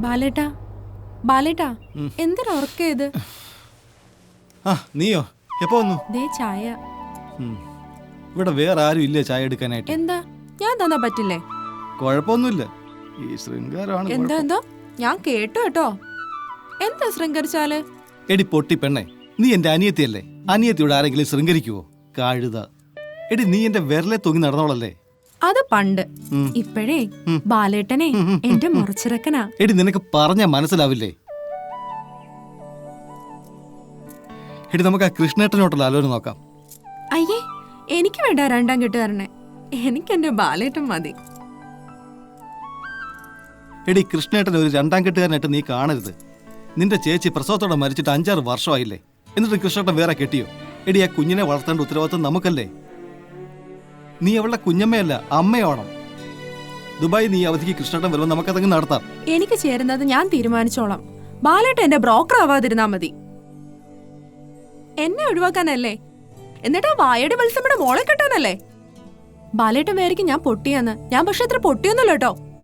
ബാലേട്ടാ ബാലേട്ടാ എന്തിനാ ഉറക്കേത്? നീയോ എപ്പോ വന്നു? ദേ ചായ. ഇവിടെ വേറെ ആരും ഇല്ലേ ചായ എടുക്കാനായിട്ട്? എന്താ ഞാൻ തന്നാ പറ്റില്ലേ? കുഴപ്പമൊന്നുമില്ല, ഈ ശൃംഗാരമാണ്. എന്താ എന്തോ ഞാൻ കേട്ടോ കേട്ടോ. എന്താ ശൃംഗരിച്ചാല്? എടി പൊട്ടി പെണ്ണെ, നീ എന്റെ അനിയത്തിയല്ലേ? അനിയത്തിയോട് ആരെങ്കിലും ശൃംഗരിക്കുവോ? കഴുത. എടി നീ എന്റെ വിരലെ തൂങ്ങി നടന്നോളല്ലേ? അത് പണ്ട്. ഇപ്പോഴേ ബാലേട്ടനെ എന്റെ മുറച്ചിറക്കനാ. എടി നിനക്ക് പറഞ്ഞാ മനസ്സിലാവില്ലേ? എടി നമുക്ക് ആ കൃഷ്ണേട്ടനോട്ടുള്ള ആലോചന നോക്കാം. അയ്യേ, എനിക്ക് വേണ്ട രണ്ടാം കെട്ടുകാരനെ. എനിക്ക് എന്റെ ബാലേട്ടൻ മതി. എടി കൃഷ്ണേട്ടൻ ഒരു രണ്ടാം കെട്ടുകാരനായിട്ട് നീ കാണരുത്. നിന്റെ ചേച്ചി പ്രസവത്തോടെ മരിച്ചിട്ട് 5-6 വർഷമായില്ലേ? എന്നിട്ട് കൃഷ്ണേട്ടൻ വേറെ കെട്ടിയോ? എടി ആ കുഞ്ഞിനെ വളർത്തേണ്ട ഉത്തരവാദിത്വം നമുക്കല്ലേ? നീ അവളുടെ കുഞ്ഞമ്മയല്ല, അമ്മയോണം. ദുബായ് നീ അവധിക്ക് കൃഷ്ണേട്ടൻ വരുമ്പോൾ നമുക്കതങ്ങ് നടത്താം. എനിക്ക് ചേരുന്നത് ഞാൻ തീരുമാനിച്ചോളാം. ബാലേട്ടൻ എന്റെ ബ്രോക്കർ ആവാതിരുന്നാ മതി. എന്നെ ഒഴിവാക്കാനല്ലേ? എന്നിട്ട് ആ വായയുടെ മത്സ്യമ്മയുടെ മോളെ കെട്ടാനല്ലേ? ബാലേട്ടൻ വേറിക്ക് ഞാൻ പൊട്ടിയാന്ന്. ഞാൻ പക്ഷെ അത്ര പൊട്ടിയൊന്നുമല്ലോ കേട്ടോ.